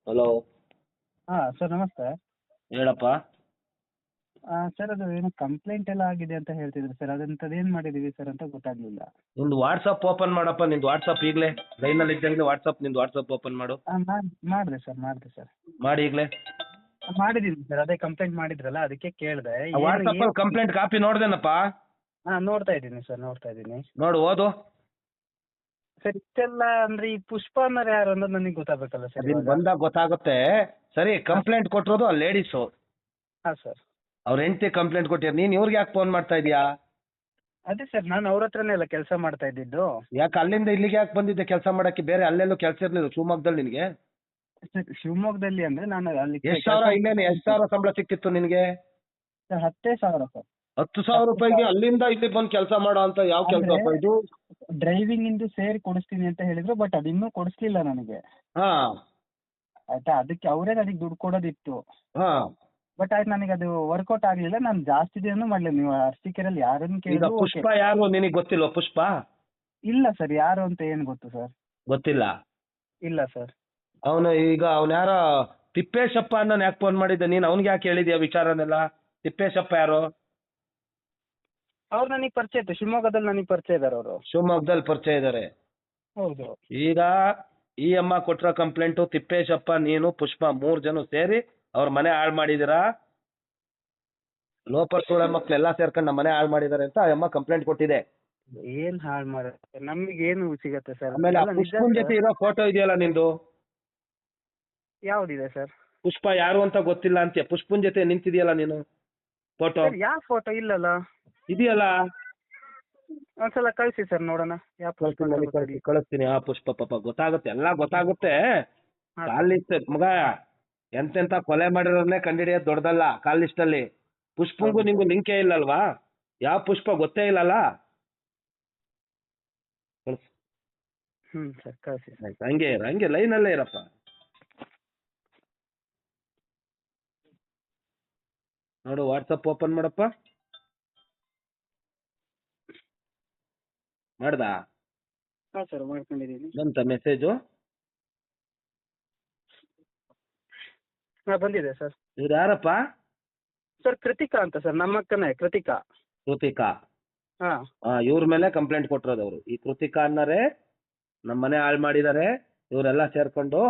Hello. ಹಾಂ sir ನಮಸ್ತೆ. ಹೇಳಪ್ಪ. ಸರ್ ಅದು ಏನೋ ಕಂಪ್ಲೇಂಟ್ ಎಲ್ಲ ಆಗಿದೆ ಅಂತ ಹೇಳ್ತಿದ್ರು ಸರ್, ಅದಂಥದ್ದು ಏನು ಮಾಡಿದ್ದೀವಿ ಸರ್ ಅಂತ ಗೊತ್ತಾಗಲಿಲ್ಲ. ನಿಂದು ವಾಟ್ಸಪ್ ಓಪನ್ ಮಾಡಪ್ಪ, ನಿಂದು ವಾಟ್ಸಪ್ ಈಗಲೇ ಲೈನಲ್ಲಿ ಇದ್ದಂಗೆ ನಿಂದು ವಾಟ್ಸಪ್ ಓಪನ್ ಮಾಡು. ಮಾಡಿದೆ ಸರ್. ಮಾಡಿ ಈಗಲೇ. ಮಾಡಿದ್ದೀನಿ ಸರ್, ಅದೇ ಕಂಪ್ಲೇಂಟ್ ಮಾಡಿದ್ರಲ್ಲ ಅದಕ್ಕೆ ಕೇಳಿದೆ. ವಾಟ್ಸಪ್ಪಲ್ಲಿ ಕಂಪ್ಲೇಂಟ್ ಕಾಪಿ ನೋಡ್ದೇನಪ್ಪ? ಹಾಂ ನೋಡ್ತಾ ಇದ್ದೀನಿ ಸರ್, ನೋಡು, ಓದು. ಸರ್ ಇಷ್ಟೆಲ್ಲ ಅಂದರೆ ಈ ಪುಷ್ಪ ಅನ್ನೋರು ಯಾರು ಅನ್ನೋದು ನನಗೆ ಗೊತ್ತಾಗಬೇಕಲ್ಲ ಸರ್ ಅದಿನ್ ಇವಾಗ. ಬಂದಾಗ ಗೊತ್ತಾಗುತ್ತೆ. ಸರಿ, ಕಂಪ್ಲೇಂಟ್ ಕೊಟ್ಟಿರೋದು ಆ ಲೇಡೀಸು, ಹಾಂ ಸರ್. ಅವ್ರ ಹೆಂಡತಿ ಕಂಪ್ಲೇಂಟ್ ಕೊಟ್ಟಿರ್. ನೀನು ಇವ್ರಿಗೆ ಯಾಕೆ ಫೋನ್ ಮಾಡ್ತಾ ಇದೀಯಾ? ಅದೇ ಸರ್, ನಾನು ಅವ್ರ ಹತ್ರನೇ ಎಲ್ಲ ಕೆಲಸ ಮಾಡ್ತಾ ಇದ್ದಿದ್ದು. ಯಾಕೆ ಅಲ್ಲಿಂದ ಇಲ್ಲಿಗೆ ಯಾಕೆ ಬಂದಿದ್ದೆ ಕೆಲಸ ಮಾಡಕ್ಕೆ? ಬೇರೆ ಅಲ್ಲೆಲ್ಲೂ ಕೆಲಸ ಇರ್ಲಿಲ್ಲ ಶಿವಮೊಗ್ಗದಲ್ಲಿ ನಿನಗೆ? ಸರ್ ಶಿವಮೊಗ್ಗದಲ್ಲಿ ಅಂದರೆ ನಾನು ಅಲ್ಲಿ ಎಷ್ಟು ಸಾವಿರ, ಇಲ್ಲೇನು ಎಷ್ಟು ಸಾವಿರ ಸಂಬಳ ಸಿಕ್ತಿತ್ತು ನಿನಗೆ? Sir 10,000 sir. 10,000 ರೂಪಾಯಿಗೆ ಅಲ್ಲಿಂದ ಇಲ್ಲಿ ಬಂದು ಕೆಲಸ ಮಾಡೋ ಅಂತ ಯಾವ ಕೆಲಸಪ್ಪ ಇದು? ಡ್ರೈವಿಂಗ್ ಇಂದು ಸೇರಿ ಕೊಡಿಸ್ತೀನಿ ಅಂತ ಹೇಳಿದ್ರು, ಬಟ್ ಅದು ಇನ್ನೂ ಕೊಡಿಸ್ಲಿಲ್ಲ ನನಗೆ. ಹಾ ಆಯ್ತಾ, ಅದಕ್ಕೆ ಅವರೇ ನನಗೆ ದುಡ್ಡು ಕೊಡೋದಿತ್ತು. ಹಾ. ಬಟ್ ಆಯ್ತು, ನನಗೆ ಅದು ವರ್ಕೌಟ್ ಆಗಲಿಲ್ಲ. ನಾನು ಜಾಸ್ತಿ ದಿನ ಮಾಡಲಿಲ್ಲ. ನೀವು ಅರ್ಸಿಕೆರಲ್ಲಿ ಯಾರನ್ನು ಈಗ ಕೇಳಿದ್ರು ಪುಷ್ಪ ಯಾರು ನಿನಗೆ ಗೊತ್ತಿಲ್ವ? ಪುಷ್ಪ ಇಲ್ಲ ಸರ್, ಯಾರು ಅಂತ ಏನು ಗೊತ್ತು ಸರ್? ಗೊತ್ತಿಲ್ಲ. ಇಲ್ಲ ಸರ್. ಅವನು ಯಾರೋ ತಿಪ್ಪೇಶಪ್ಪ ಅನ್ನೋನು ಯಾಕೆ ಫೋನ್ ಮಾಡಿದ್ದೆ ನೀನು? ಅವ್ನಿಗೆ ಯಾಕೆ ಹೇಳಿದ್ಯಾ ವಿಚಾರನೆಲ್ಲ? ತಿಪ್ಪೇಶಪ್ಪ ಯಾರು? ಅವ್ರು ನನಗೆ ಪರಿಚಯ ಇತ್ತು, ಶಿವಮೊಗ್ಗದಲ್ಲಿ ನನಗೆ ಪರಿಚಯ ಇದ್ದಾರೆ ಅವರು. ಶಿವಮೊಗ್ಗದಲ್ಲಿ ಪರಿಚಯ ಇದ್ದಾರೆ. ಹೌದು. ಈಗ ಈ ಅಮ್ಮ ಕೊಟ್ಟಿರೋ ಕಂಪ್ಲೇಂಟು ತಿಪ್ಪೇಶಪ್ಪ, ನೀನು, ಪುಷ್ಪ 3 ಜನ ಸೇರಿ ಅವ್ರ ಮನೆ ಹಾಳು ಮಾಡಿದಿರಾ. ಲೋಪರ್ ಸುಳ್ಳ ಮಕ್ಳೆಲ್ಲ ಸೇರ್ಕೊಂಡು ನಮ್ಮ ಮನೆ ಹಾಳು ಮಾಡಿದಾರೆ ಅಂತ ಆ ಅಮ್ಮ ಕಂಪ್ಲೇಂಟ್ ಕೊಟ್ಟಿದೆ. ಏನ್ ಹಾಳು ಮಾಡುತ್ತೆ, ನಮಗೆ ಏನು ಸಿಗತ್ತೆ ಸರ್? ಆಮೇಲೆ ಆ ಪುಷ್ಪನ್ ಜೊತೆ ಇರೋ ಫೋಟೋ ಇದೆಯಲ್ಲ ನಿಂದು? ಯಾವ್ದಿದೆ ಸರ್? ಪುಷ್ಪ ಯಾರು ಅಂತ ಗೊತ್ತಿಲ್ಲ ಅಂತೀಯ, ಪುಷ್ಪನ್ ಜೊತೆ ನಿಂತಿದೆಯಲ್ಲ ನೀನು ಫೋಟೋ? ಯಾವ ಫೋಟೋ ಇಲ್ಲಲ್ಲ. ಇದೆಯಲ್ಲ, ಒಂದ್ಸಲ ಕಳಿಸಿ ಸರ್ ನೋಡೋಣ. ಯಾವ ಕಳಿಸ್ತೀನಿ. ಆ ಪುಷ್ಪ ಪಾಪ ಗೊತ್ತಾಗುತ್ತೆ, ಎಲ್ಲ ಗೊತ್ತಾಗುತ್ತೆ. ಕಾಲ್ ಲಿಸ್ಟ್ ಮಗ, ಎಂತೆಂತ ಕೊಲೆ ಮಾಡಿರೋರ್ನೇ ಕಂಡಿಡಿಯೋದು ದೊಡ್ಡದಲ್ಲ ಕಾಲ್ ಲಿಸ್ಟ್ ಅಲ್ಲಿ. ಪುಷ್ಪಂಗೂ ನಿಂಗೂ ಲಿಂಕೇ ಇಲ್ಲಲ್ವಾ? ಯಾವ ಪುಷ್ಪ ಗೊತ್ತೇ ಇಲ್ಲಲ್ಲ. ಸರ್ ಕಳಿಸಿ. ಹಂಗೆ ಲೈನಲ್ಲೇ ಇರಪ್ಪ. ನೋಡು, ವಾಟ್ಸಪ್ ಓಪನ್ ಮಾಡಪ್ಪ. ಮಾಡ್ದಾ? ಹಾಂ ಸರ್, ಮಾಡ್ಕೊಂಡಿದ್ದೀನಿ. ಬಂತ ಮೆಸೇಜು? ಹಾಂ ಬಂದಿದೆ ಸರ್. ಇವ್ರು ಯಾರಪ್ಪ? ಸರ್ ಕೃತಿಕಾ ಅಂತ ಸರ್, ನಮ್ಮ ಅಕ್ಕನೇ ಕೃತಿಕಾ. ಕೃತಿಕಾ? ಹಾಂ. ಇವ್ರ ಮೇಲೆ ಕಂಪ್ಲೇಂಟ್ ಕೊಟ್ಟಿರೋದು ಅವರು. ಈ ಕೃತಿಕಾ ಅನ್ನೋರೆ ನಮ್ಮ ಮನೆ ಹಾಳು ಮಾಡಿದ್ದಾರೆ. ಇವರೆಲ್ಲ ಸೇರ್ಕೊಂಡು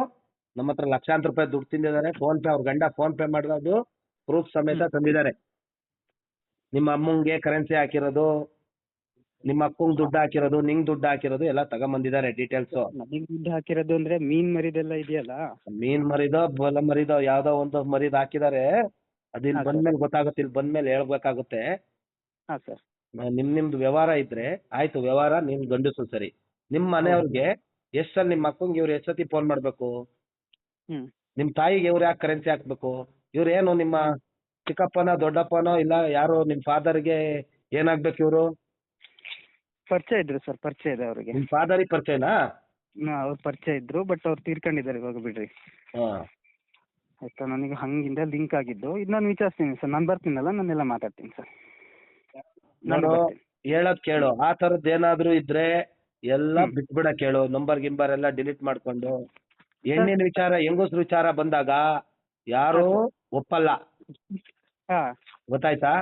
ನಮ್ಮ ಹತ್ರ ಲಕ್ಷಾಂತರ ರೂಪಾಯಿ ದುಡ್ಡು ತಿಂದಿದ್ದಾರೆ. ಫೋನ್ ಪೇ, ಅವ್ರ ಗಂಡ ಫೋನ್ ಪೇ ಮಾಡಿರೋದು ಪ್ರೂಫ್ ಸಮೇತ ತಂದಿದ್ದಾರೆ. ನಿಮ್ಮ ಅಮ್ಮಂಗೆ ಕರೆನ್ಸಿ ಹಾಕಿರೋದು, ನಿಮ್ಮ ಅಕ್ಕಂಗೆ ದುಡ್ಡು ಹಾಕಿರೋದು, ನಿಂಗೆ ದುಡ್ಡು ಹಾಕಿರೋದು ಎಲ್ಲ ತಗೊಂಬಂದಿದ್ದಾರೆ ಡೀಟೇಲ್ಸ್. ನನಗೆ ದುಡ್ಡು ಹಾಕಿರೋದು ಅಂದ್ರೆ ಮೀನ್ ಮರಿದೆಲ್ಲ ಇದೆಯಲ್ಲ. ಮೀನ್ ಮರಿದೋ ಬಲ ಮರಿದೋ ಯಾವ್ದೋ ಒಂದು ಮರಿದ್ ಹಾಕಿದ್ದಾರೆ. ಅದು ಇಲ್ಲಿ ಬಂದ್ಮೇಲೆ ಗೊತ್ತಾಗುತ್ತೆ, ಇಲ್ಲಿ ಬಂದ್ಮೇಲೆ ಹೇಳ್ಬೇಕಾಗುತ್ತೆ. ಹಾಂ ಸರ್. ನಿಮ್ದು ವ್ಯವಹಾರ ಇದ್ರೆ ಆಯ್ತು, ವ್ಯವಹಾರ ನಿಮ್ ಗಂಡಸು ಸರಿ. ನಿಮ್ಮ ಮನೆಯವ್ರಿಗೆ ಎಷ್ಟಲ್ಲಿ ನಿಮ್ಮ ಅಕ್ಕಂಗೆ ಇವ್ರು ಎಷ್ಟೊತ್ತಿ ಫೋನ್ ಮಾಡ್ಬೇಕು? ನಿಮ್ ತಾಯಿಗೆ ಇವ್ರು ಯಾಕೆ ಕರೆನ್ಸಿ ಹಾಕ್ಬೇಕು? ಇವ್ರೇನು ನಿಮ್ಮ ಚಿಕ್ಕಪ್ಪನ ದೊಡ್ಡಪ್ಪನೋ ಇಲ್ಲ ಯಾರು ನಿಮ್ ಫಾದರ್ಗೆ ಏನಾಗ್ಬೇಕು? ಇವರು ಪರಿಚಯ ಇದ್ರು ಸರ್, ಪರಿಚಯ ಇದೆ ಅವ್ರಿಗೆ. ನಿಮ್ ಫಾದರಿಗೆ ಪರಿಚಯನಾ? ಅವ್ರು ಪರಿಚಯ ಇದ್ರು, ಬಟ್ ಅವ್ರು ತೀರ್ಕೊಂಡಿದ್ದಾರೆ ಇವಾಗ, ಬಿಡ್ರಿ. ಆಯ್ತಾ, ನನಗೆ ಹಂಗಿಂದ ಲಿಂಕ್ ಆಗಿದ್ದು. ಇದು ನಾನು ವಿಚಾರಿಸ್ತೀನಿ ಸರ್, ನಾನು ಬರ್ತೀನಲ್ಲ, ನಾನೆಲ್ಲ ಮಾತಾಡ್ತೀನಿ ಸರ್. ನಾನು ಹೇಳೋದ್ ಕೇಳು, ಆ ತರದ್ ಏನಾದ್ರು ಇದ್ರೆ ಎಲ್ಲ ಬಿಟ್ಬಿಡ ಕೇಳು. ನಂಬರ್ ಗಿಂಬರ್ ಎಲ್ಲ ಡಿಲೀಟ್ ಮಾಡ್ಕೊಂಡು. ಹೆಣ್ಣಿನ ವಿಚಾರ, ಹೆಂಗಸ್ರ ವಿಚಾರ ಬಂದಾಗ ಯಾರು ಒಪ್ಪಲ್ಲ, ಗೊತ್ತಾಯ್ತಾ?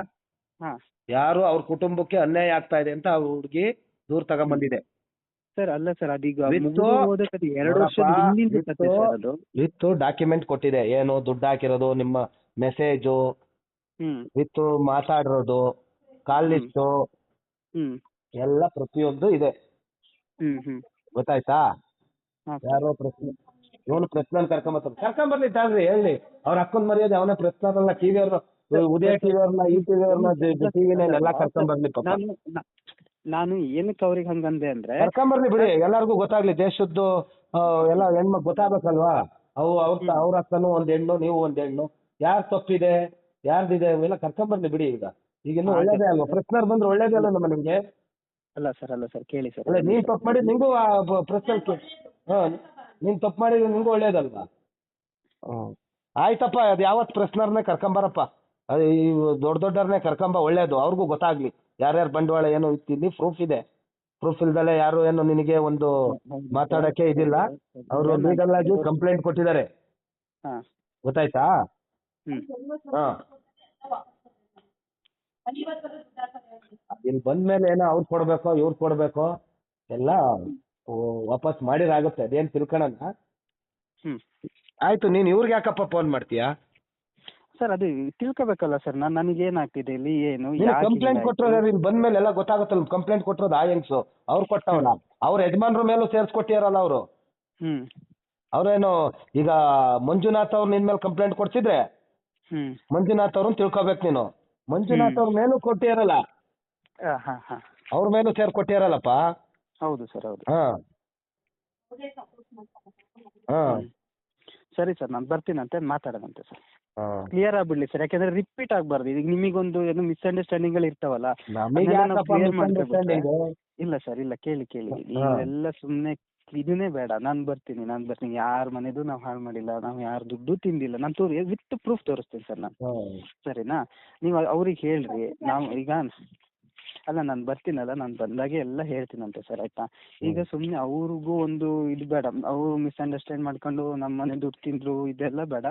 ಯಾರು ಅವ್ರ ಕುಟುಂಬಕ್ಕೆ ಅನ್ಯಾಯ ಆಗ್ತಾ ಇದೆ ಅಂತ ಅವ್ರ ಹುಡುಗಿ ದೂರ ತಗೊಂಡ್ಬಂದಿದೆ ಸರ್. ಅಲ್ಲ ಸರ್, ಅದೀಗ ವಿತ್ ಡಾಕ್ಯುಮೆಂಟ್ ಕೊಟ್ಟಿದೆ. ಏನು ದುಡ್ಡು ಹಾಕಿರೋದು, ನಿಮ್ಮ ಮೆಸೇಜು ವಿತ್ ಮಾತಾಡಿರೋದು, ಕಾಲ್ ಲಿಸ್ಟು ಎಲ್ಲ ಪ್ರತಿಯೊಂದು ಇದೆ, ಗೊತ್ತಾಯ್ತಾ? ಯಾರೋ ಪ್ರಶ್ನೆ, ಇವನು ಪ್ರಶ್ನೆ ಕರ್ಕೊಂಬರ್ಲಿ ತಾಳ್ರಿ, ಹೇಳಿ. ಅವ್ರ ಅಕ್ಕನ ಮರ್ಯಾದೆ ಅವನೇ ಪ್ರಶ್ನಲ್ಲ. ಟಿವಿ ಅವ್ರನ್ನ, ಉದಯ ಟಿವಿ ಅವ್ರನ್ನ, ಈ ಟಿವಿ ಅವ್ರನ್ನ, ಟಿವಿನ ಎಲ್ಲ ಕರ್ಕೊಂಬರ್ಲಿ. ನಾನು ಏನಕ್ಕೆ ಅವ್ರಿಗೆ ಹಂಗಂದೆ ಅಂದ್ರೆ, ಕರ್ಕೊಂಬರ್ಲಿ ಬಿಡಿ, ಎಲ್ಲಾರ್ಗು ಗೊತ್ತಾಗ್ಲಿ. ದೇಶದ್ದು ಎಲ್ಲ ಹೆಣ್ಮಕ್ ಗೊತ್ತಾಗ್ಬೇಕಲ್ವಾ? ಅವ್ರ ಅಕ್ಕನು ಒಂದ್ ಹೆಣ್ಣು, ನೀವು ಒಂದ್ ಹೆಣ್ಣು. ಯಾರ್ ತಪ್ಪಿದೆ, ಯಾರ್ದಿದೆ, ಇವೆಲ್ಲ ಕರ್ಕೊಂಬರ್ಲಿ ಬಿಡಿ. ಈಗ ಇನ್ನು ಒಳ್ಳೇದೇ ಅಲ್ವಾ? ಪ್ರಶ್ನರ್ ಬಂದ್ರೆ ಒಳ್ಳೇದೇ ಅಲ್ಲ ನಮ್ಮ ನಿಮ್ಗೆ. ಅಲ್ಲ ಸರ್ ಕೇಳಿ ಸರ್. ಅಲ್ಲ, ನೀನ್ ತಪ್ಪು ಮಾಡಿ ನಿಂಗೂ ಪ್ರಶ್ನೆ, ನೀನ್ ತಪ್ಪು ಮಾಡಿದ್ರೆ ನಿಂಗೂ ಒಳ್ಳೇದಲ್ವಾ? ಆಯ್ತಪ್ಪ, ಅದು ಯಾವತ್ ಪ್ರಶ್ನರ್ನೇ ಕರ್ಕೊಂಬರಪ್ಪ. ಅದು ಈ ದೊಡ್ಡವ್ರನ್ನೇ ಕರ್ಕೊಂಬ, ಒಳ್ಳೇದು. ಅವ್ರಿಗೂ ಗೊತ್ತಾಗ್ಲಿ ಯಾರ್ಯಾರು ಬಂಡವಾಳ ಏನು ಇತ್ತಿಲ್ಲಿ. ಪ್ರೂಫ್ ಇದೆ. ಪ್ರೂಫ್ ಇಲ್ದಲೆ ಯಾರು ಏನು ನಿನಗೆ ಒಂದು ಮಾತಾಡಕ್ಕೆ ಇದಿಲ್ಲ. ಅವರು ಲೀಗಲ್ ಆಗಿ ಕಂಪ್ಲೇಂಟ್ ಕೊಟ್ಟಿದ್ದಾರೆ. ಹಾ. ಗೊತ್ತಾಯ್ತಾ? ಹ್ಮ್. ಹಾ, ಇಲ್ಲಿ ಬಂದ್ಮೇಲೆ ಏನೋ ಅವ್ರು ಕೊಡ್ಬೇಕೋ ಇವ್ರು ಕೊಡ್ಬೇಕೋ ಎಲ್ಲ ವಾಪಸ್ ಮಾಡಿರಾಗುತ್ತೆ, ಅದೇನ್ ತಿಳ್ಕೊಳಲ್ಲ. ಹ್ಮ್. ಆಯ್ತು, ನೀನ್ ಇವ್ರಿಗೆ ಯಾಕಪ್ಪ ಫೋನ್ ಮಾಡ್ತೀಯಾ? ಸರ್ ಅದು ತಿಳ್ಕೊಬೇಕಲ್ಲ ಸರ್, ನನಗೆ ಏನಾಗ್ತಿದೆ ಇಲ್ಲಿ, ಏನು ಯಾಕೆ ಕಂಪ್ಲೇಂಟ್ ಹಿಂಗಾಯ್ತು? ಕೊಟ್ಟರೆ ಇಲ್ಲಿ ಬಂದ್ಮೇಲೆ ಎಲ್ಲ ಗೊತ್ತಾಗುತ್ತಲ್ಲ. ಕಂಪ್ಲೇಂಟ್ ಕೊಟ್ಟಿರೋದು ಆ ಹೆಂಗ್ಸು ಅವ್ರು ಕೊಟ್ಟವಲ್ಲ, ಅವ್ರ ಯಜಮಾನ್ರ ಮೇಲೂ ಸೇರ್ಸ್ಕೊಟ್ಟಿರಲ್ಲ ಅವರು. ಹ್ಮ್. ಅವ್ರೇನು ಈಗ ಮಂಜುನಾಥ್ ಅವ್ರು ನಿನ್ ಮೇಲೆ ಕಂಪ್ಲೇಂಟ್ ಕೊಡ್ತಿದ್ರೆ ಹ್ಮ್. ಮಂಜುನಾಥ್ ಅವ್ರನ್ನ ತಿಳ್ಕೊಬೇಕು ನೀನು. ಮಂಜುನಾಥ್ ಅವ್ರ ಮೇಲೂ ಕೊಟ್ಟಿರಲ್ಲ, ಹಾ ಹಾ. ಅವ್ರ ಮೇಲೂ ಸೇರ್ಕೊಟ್ಟಿರಲ್ಲಪ್ಪ. ಹೌದು ಸರ್, ಹೌದು. ಹಾ ಹಾ ಹ್ಮ್. ಸರಿ ಸರ್, ನಾನು ಬರ್ತೀನಂತೆ, ಮಾತಾಡೋಣಂತೆ ಸರ್. ಹಾ. ಕ್ಲಿಯರ್ ಆಗ್ಬಿಡ್ಲಿ ಸರ್, ಯಾಕಂದ್ರೆ ರಿಪೀಟ್ ಆಗ್ಬಾರ್ದು. ಈಗ ನಿಮಗೊಂದು ಏನೋ ಮಿಸ್ಅಂಡರ್ಸ್ಟ್ಯಾಂಡಿಂಗ್ ಗಳು ಇರ್ತಾವಲ್ಲ, ನಮಗೆ ಅದನ್ನೆಲ್ಲ ನಾವು ಯಾಕಪ್ಪ ಕ್ಲಿಯರ್ ಮಾಡ್ಕೊಬಿಟ್ರೆ. misunderstanding? ಇಲ್ಲ ಸರ್, ಇಲ್ಲ, ಕೇಳಿ ಹಾ. ಇವೆಲ್ಲ ಸುಮ್ಮನೆ ಇದನ್ನೇ ಬೇಡ. ನಾನು ಬರ್ತೀನಿ. ಯಾರ ಮನೆದು ನಾವು ಹಾಳು ಮಾಡಿಲ್ಲ, ನಾವು ಯಾರ ದುಡ್ಡು ತಿಂದಿಲ್ಲ. ನಾನು ವಿತ್ ಪ್ರೂಫ್ ತೋರಿಸ್ತೀನಿ ಸರ್ ನಾನು. ಹಾ. ಸರಿನಾ? ನೀವು ಅವ್ರಿಗೆ ಹೇಳ್ರಿ. ನಾವು ಈಗ ಅಲ್ಲ, ನಾನು ಬರ್ತೀನಲ್ಲ, ನಾನು ಬಂದಾಗೆ ಎಲ್ಲ ಹೇಳ್ತೀನಂತೆ ಸರ್, ಆಯ್ತಾ? ಈಗ ಸುಮ್ಮನೆ ಅವ್ರಿಗೂ ಒಂದು ಇದು ಬೇಡ, ಅವರು ಮಿಸ್ಅಂಡರ್ಸ್ಟ್ಯಾಂಡ್ ಮಾಡ್ಕೊಂಡು ನಮ್ಮ ಮನೆ ದುಡ್ಡು ತಿಂದ್ರು ಇದೆಲ್ಲ ಬೇಡ.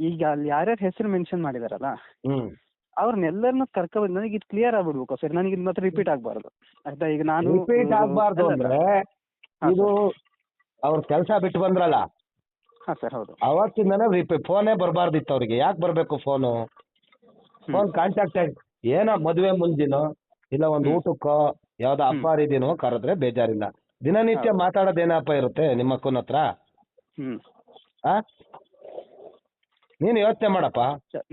ಈಗ ಅಲ್ಲಿ ಯಾರ್ಯಾರ ಹೆಸರು ಮೆನ್ಷನ್ ಮಾಡಿದಾರಲ್ಲ, ಅವ್ರನ್ನೆಲ್ಲರನ್ನೂ ಕರ್ಕೊಬಂದು ನನಗೆ ಇದು ಕ್ಲಿಯರ್ ಆಗ್ಬಿಡ್ಬೇಕು ಸರ್. ನನಗೆ ಇದು ಮತ್ತೆ ರಿಪೀಟ್ ಆಗ್ಬಾರ್ದು, ಆಯ್ತಾ? ಈಗ ನಾನು ರಿಪೀಟ್ ಆಗ್ಬಾರ್ದು ಅಂದ್ರೆ ಇದು ಅವ್ರ ಕೆಲಸ ಬಿಟ್ಟು ಬಂದ್ರಲ್ಲ, ಹಾ ಸರ್, ಹೌದು. ಅವತ್ತಿಂದನೇ ಫೋನೇ ಬರಬಾರ್ದಿತ್ತು ಅವ್ರಿಗೆ. ಯಾಕೆ ಬರಬೇಕು ಫೋನು? ಫೋನ್ ಕಾಂಟ್ಯಾಕ್ಟ್ ಏನೋ ಮದುವೆ ಮುಂದಿನೋ ಇಲ್ಲ ಒಂದು ಊಟಕ್ಕೋ ಯಾವ್ದೋ ಹಬ್ಬ ಹರಿದಿನೋ ಕರೆದ್ರೆ ಬೇಜಾರಿಲ್ಲ. ದಿನನಿತ್ಯ ಮಾತಾಡೋದೇನಪ್ಪ ಇರುತ್ತೆ ನಿಮ್ಮ ಅಕ್ಕನ ಹತ್ರ? ಆ ನೀನು ಯೋಚನೆ ಮಾಡಪ್ಪ.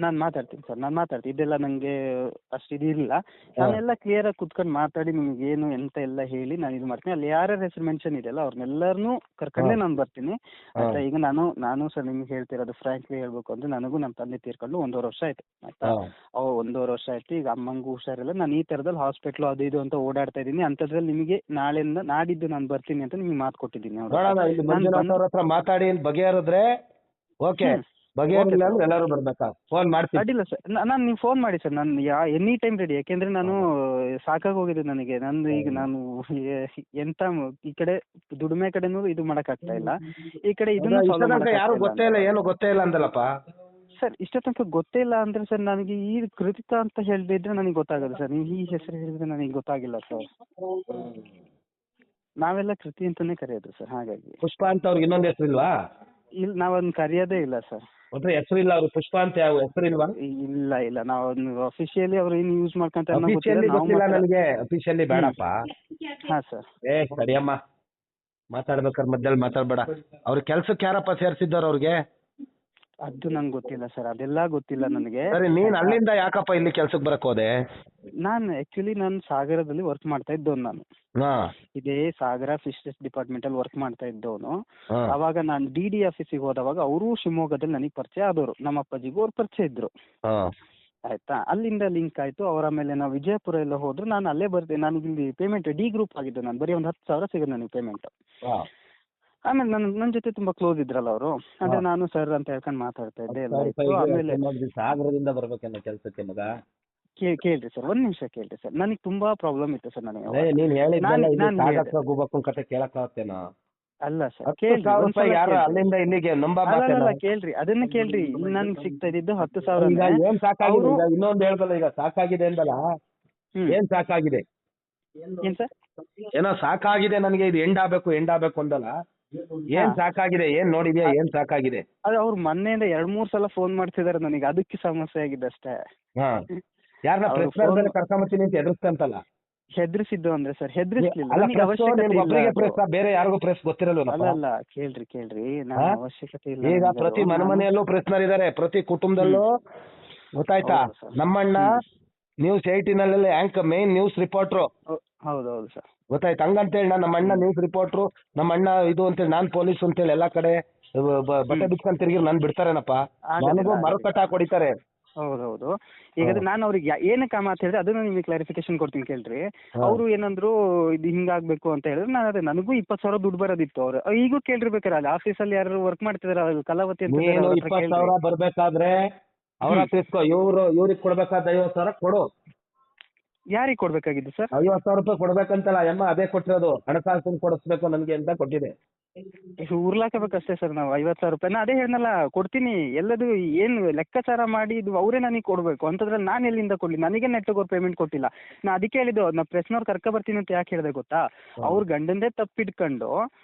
ನಾನು ಮಾತಾಡ್ತೀನಿ ಸರ್, ನಾನು ಮಾತಾಡ್ತೀನಿ. ಇದೆಲ್ಲ ನನಗೆ ಅಷ್ಟು ಇದಿಲ್ಲ. ನಾನೆಲ್ಲ ಕ್ಲಿಯರ್ ಆಗಿ ಕುತ್ಕೊಂಡು ಮಾತಾಡಿ ನಿಮ್ಗೆ ಏನು ಎಂತ ಎಲ್ಲ ಹೇಳಿ ನಾನು ಇದು ಮಾಡ್ತೀನಿ. ಅಲ್ಲಿ ಯಾರ್ಯಾರ ಹೆಸರು ಮೆನ್ಷನ್ ಇದೆಯಲ್ಲ ಅವ್ರನ್ನೆಲ್ಲರನ್ನೂ ಕರ್ಕೊಂಡೇ ನಾನು ಬರ್ತೀನಿ, ಆಯ್ತಾ? ಈಗ ನಾನು ಸರ್ ನಿಮ್ಗೆ ಹೇಳ್ತಿರೋದು ಫ್ರಾಂಕ್ಲಿ ಹೇಳ್ಬೇಕು ಅಂದ್ರೆ, ನನಗೂ ನಮ್ಮ ತಂದೆ ತೀರ್ಕೊಂಡು 1.5 ವರ್ಷ ಆಯ್ತು, ಆಯ್ತಾ? 1.5 ವರ್ಷ ಆಯ್ತು. ಈಗ ಅಮ್ಮಂಗೂ ಹುಷಾರಿಲ್ಲ. ನಾನು ಈ ಥರದಲ್ಲಿ ಹಾಸ್ಪಿಟ್ಲು ಅದು ಇದು ಅಂತ ಓಡಾಡ್ತಾ ಇದ್ದೀನಿ. ಅಂಥದ್ರಲ್ಲಿ ನಿಮಗೆ ನಾಡಿದ್ದು ನಾನು ಬರ್ತೀನಿ ಅಂತ ನಿಮ್ಗೆ ಮಾತು ಕೊಟ್ಟಿದ್ದೀನಿ. ಮಾತಾಡಿ ಬಗೆಹರಿದ್ರೆ ಓಕೆ, ಬಗೆಹರಿಲ್ಲ ಅಂದ್ರೆ ಎಲ್ಲರೂ ಬರ್ಬೇಕಾ? ಫೋನ್ ಮಾಡ್ತೀನಿ. ಅಡ್ಡಿಲ್ಲ ಸರ್, ನಾನು ನೀವು ಫೋನ್ ಮಾಡಿ ಸರ್, ನಾನು ಎನಿ ಟೈಮ್ ರೆಡಿ. ಯಾಕೆಂದ್ರೆ ನಾನು ಸಾಕಾಗಿ ಹೋಗಿದೆ ನನಗೆ. ಈಗ ನಾನು ಎಂತ ಈ ಕಡೆ ದುಡಿಮೆ ಕಡೆನೂ ಇದು ಮಾಡಕ್ಕಾಗ್ತಾ ಇಲ್ಲ, ಈ ಕಡೆ ಇದನ್ನ ಯಾರು ಗೊತ್ತೇ ಇಲ್ಲ, ಏನು ಗೊತ್ತೇ ಇಲ್ಲ ಅಂದಲ್ಲಪ್ಪ ಸರ್. ಇಷ್ಟ ತನಕ ಗೊತ್ತೇ ಇಲ್ಲ ಅಂದ್ರೆ ಸರ್, ನನಗೆ ಈ ಕೃತಿಕಾ ಅಂತ ಹೇಳಿದ್ರೆ ನನಗೆ ಗೊತ್ತಾಗಲ್ಲ ಸರ್. ನೀವು ಈ ಹೆಸರು ಹೇಳಿದ್ರೆ ನನಗೆ ಗೊತ್ತಾಗಿಲ್ಲ ಸರ್. ನಾವೆಲ್ಲ ಕೃತಿ ಅಂತಾನೆ ಕರೆಯೋದು ಸರ್, ಹಾಗಾಗಿ. ಪುಷ್ಪ ಅಂತ ಅವ್ರಿಗೆ ಇನ್ನೊಂದು ಹೆಸರು ಇಲ್ವಾ? ಇಲ್ಲ, ನಾವೊಂದು ಕರೆಯೋದೇ ಇಲ್ಲ ಸರ್. ಹೆಸರು ಇಲ್ಲ ಅವ್ರು, ಪುಷ್ಪ ಅಂತ ಯಾವ ಹೆಸರು ಇಲ್ವಾ? ಇಲ್ಲ, ನಾವು ಅಫಿಷಿಯಲಿ ಅವ್ರು ಏನು ಯೂಸ್ ಮಾಡ್ಕೊಂತ ನನಗೆ ಅಫಿಷಿಯಲಿ ಬೇಡಪ್ಪ. ಹಾ ಸರ್. ಸರಿಯಮ್ಮ, ಮಾತಾಡ್ಬೇಕಾದ್ರೆ ಮಧ್ಯದಲ್ಲಿ ಮಾತಾಡ್ಬೇಡ. ಅವ್ರ ಕೆಲ್ಸಕ್ಕೆ ಯಾರಪ್ಪ ಸೇರ್ಸಿದ್ದವ್ರು ಅವ್ರಿಗೆ? ಅದು ನಂಗೆ ಗೊತ್ತಿಲ್ಲ ಸರ್, ಅದೆಲ್ಲ ಗೊತ್ತಿಲ್ಲ ನನಗೆ. ಸರಿ, ನೀನ್ ಅಲ್ಲಿಂದ ಯಾಕಪ್ಪ ಇಲ್ಲಿ ಕೆಲ್ಸಕ್ಕೆ ಬರಕ್ ಹೋದೆ? ನಾನು ಸಾಗರದಲ್ಲಿ ವರ್ಕ್ ಮಾಡ್ತಾ ಇದ್ದವನು. ನಾನು ಇದೇ ಸಾಗರ ಫಿಶಸ್ ಡಿಪಾರ್ಟ್ಮೆಂಟ್ ಅಲ್ಲಿ ವರ್ಕ್ ಮಾಡ್ತಾ ಇದ್ದವನು. ಅವಾಗ ನಾನು DD ಆಫೀಸಿಗೆ ಹೋದವಾಗ ಅವರು ಶಿವಮೊಗ್ಗದಲ್ಲಿ ನನಗೆ ಪರಿಚಯ ಆದವರು. ನಮ್ಮ ಅಪ್ಪಾಜಿಗೂ ಅವ್ರು ಪರಿಚಯ ಇದ್ರು, ಆಯ್ತಾ? ಅಲ್ಲಿಂದ ಲಿಂಕ್ ಆಯ್ತು. ಅವರ ಮೇಲೆ ನಾವು ವಿಜಯಪುರ ಎಲ್ಲ ಹೋದ್ರು. ನಾನು ಅಲ್ಲೇ ಬರ್ತೀನಿ. ನನಗೆ ಇಲ್ಲಿ ಪೇಮೆಂಟ್ D ಗ್ರೂಪ್ ಆಗಿದ್ದು. ನಾನು ಬರೀ ಒಂದು 10,000 ಸಿಗೋದು ನನಗೆ ಪೇಮೆಂಟ್. ಆಮೇಲೆ ನನ್ನ ಜೊತೆ ತುಂಬಾ ಕ್ಲೋಸ್ ಇದ್ರಲ್ಲ ಅವರು, ಅದೇ ನಾನು ಸರ್ ಅಂತ ಹೇಳ್ಕೊಂಡು ಮಾತಾಡ್ತಾ ಇದ್ದೆ ಎಲ್ಲ ಇತ್ತು. ಆಮೇಲೆ ಸಾಗರದಿಂದ ಬರ್ಬೇಕೇನೋ ಕೆಲ್ಸಕ್ಕೆ ಮಗ? ಕೇಳ್ರಿ ಸರ್, ಒಂದ್ ನಿಮಿಷ ಕೇಳ್ರಿ ಸರ್. ನನಗೆ ತುಂಬಾ ಪ್ರಾಬ್ಲಮ್ ಇತ್ತು ಸರ್. ನನಗೆ ಕತೆ ಕೇಳಕ್ಕಾಗ್ತೇನೋ? ಅಲ್ಲ ಸರ್, ಅಲ್ಲಿಂದ ಇಲ್ಲಿಗೆ ಕೇಳ್ರಿ, ಅದನ್ನ ಕೇಳ್ರಿ. ನನ್ಗೆ ಸಿಗ್ತಾ ಇದ್ದು 10,000. ಏನ್ ಸಾಕಾಗಿದೆ? ಇನ್ನೊಂದು ಹೇಳ್ದಲ್ಲ, ಈಗ ಸಾಕಾಗಿದೆ ಅಂದಲ್ಲ, ಏನ್ ಸಾಕಾಗಿದೆ? ಏನ್ ಸರ್? ಏನೋ ಸಾಕಾಗಿದೆ ನನಗೆ, ಇದು ಎಂಡ್ ಆಗ್ಬೇಕು ಅಂದಲ್ಲ, ಏನ್ ಸಾಕಾಗಿದೆ? ಏನ್ ನೋಡಿದ್ಯಾ? ಏನ್ ಸಾಕಾಗಿದೆ? ಅದು ಅವ್ರು ಮೊನ್ನೆಯಿಂದ 2-3 ಸಲ ಫೋನ್ ಮಾಡ್ತಿದಾರೆ ನನಗೆ, ಅದಕ್ಕೆ ಸಮಸ್ಯೆ ಆಗಿದೆ ಅಷ್ಟೇ. ಯಾರನ್ನ ಪ್ರೆಸ್ ಕರ್ಕೊಂಬತ್ತೀನಿ ಅಂತ ಹೆದರ್ಸ್ತಂತಲ್ಲ? ಹೆದರ್ಸಿದ್ದು ಅಂದ್ರೆ ಸರ್, ಹೆದರ್ಸ್ಲಿಲ್ಲ. ಬೇರೆ ಯಾರಿಗೂ ಪ್ರೆಸ್ ಗೊತ್ತಿರಲ್ಲ? ಅಲ್ಲ, ಕೇಳ್ರಿ, ನಾನು ಅವಶ್ಯಕತೆ ಇಲ್ಲ. ಈಗ ಪ್ರತಿ ಮನೆಯಲ್ಲೂ ಪ್ರೆಸ್ನರ್, ಪ್ರತಿ ಕುಟುಂಬದಲ್ಲೂ, ಗೊತ್ತಾಯ್ತಾ? ನಮ್ಮಣ್ಣ ನ್ಯೂಸ್ 18 ಮೇನ್ ನ್ಯೂಸ್ ರಿಪೋರ್ಟ್ರು. ಹೌದೌದು ಸರ್, ಗೊತ್ತಾಯ್ತು. ಹಂಗಂತೇಳಿ ನಮ್ಮ ಅಣ್ಣ ನ್ಯೂಸ್ ರಿಪೋರ್ಟ್ರು, ನಮ್ಮ ಅಣ್ಣ ಇದು ಅಂತೇಳಿ ನಾನ್ ಪೊಲೀಸ್ ಅಂತೇಳಿ ಎಲ್ಲಾ ಕಡೆ ಬಟ್ಟೆ ಬಿಚ್ಕೊಂಡ್ ತಿರುಗಿ ನನ್ ಬಿಡ್ತಾರೇನಪ್ಪ? ನನಗೂ ಮರುಕಟ್ಟ ಹೊಡಿತಾರೆ. ಹೌದೌದು. ಈಗ ನಾನು ಅವ್ರಿಗೆ ಏನಕ್ಕೆ ಮಾತು ಹೇಳಿದ್ರೆ ಅದನ್ನ ನಿಮಗೆ ಕ್ಲಾರಿಫಿಕೇಶನ್ ಕೊಡ್ತೀನಿ ಕೇಳ್ರಿ. ಅವರು ಏನಂದ್ರು, ಇದು ಹಿಂಗಾಗ್ಬೇಕು ಅಂತ ಹೇಳಿದ್ರೆ, ನಾನು ನನಗೂ 20,000 ದುಡ್ಡು ಬರೋದಿತ್ತು. ಅವ್ರು ಈಗೂ ಕೇಳಿರ್ಬೇಕಾರೆ, ಅಲ್ಲಿ ಆಫೀಸಲ್ಲಿ ಯಾರು ವರ್ಕ್ ಮಾಡ್ತಿದಾರೆ ಕಲಾವತಿ ಅಂತ, 20,000 ಬರ್ಬೇಕಾದ್ರೆ ಅವ್ರ ಆಫೀಸ್ಕೋ, ಇವ್ರಿಗೆ ಕೊಡ್ಬೇಕಾದ 50,000 ಕೊಡು. ಯಾರಿಗೆ ಕೊಡ್ಬೇಕಾಗಿದ್ದು ಸರ್? 50,000 ರೂಪಾಯಿ ಕೊಡ್ಬೇಕಂತಲ್ಲ ಅಮ್ಮ, ಅದೇ ಕೊಟ್ಟಿರೋದು. ಹಣಕಾಸು ಕೊಡಿಸ್ಬೇಕು ನನ್ಗೆ ಅಂತ ಕೊಟ್ಟಿದೆ. ಉರ್ಲಾಕಬೇಕಷ್ಟೇ ಸರ್ ನಾವು 50,000 ರೂಪಾಯಿ. ನಾ ಅದೇ ಹೇಳ್ನಲ್ಲ, ಕೊಡ್ತೀನಿ ಎಲ್ಲದು ಏನು ಲೆಕ್ಕಾಚಾರ ಮಾಡಿ ಇದು ಅವರೇ ನನಗೆ ಕೊಡಬೇಕು ಅಂತದ್ರಲ್ಲಿ ನಾನು ಎಲ್ಲಿಂದ ಕೊಡಲಿ? ನನಗೆ ನೆಟ್ಟಗೆ ಅವ್ರು ಪೇಮೆಂಟ್ ಕೊಟ್ಟಿಲ್ಲ. ನಾ ಅದಕ್ಕೆ ಹೇಳಿದ್ದು ನಾ ಪ್ರೆಸ್ನವ್ರು ಕರ್ಕೊ ಬರ್ತೀನಿ ಅಂತ ಯಾಕೆ ಹೇಳಿದೆ ಗೊತ್ತಾ? ಅವ್ರ ಗಂಡಂದೇ ತಪ್ಪಿಟ್ಕೊಂಡು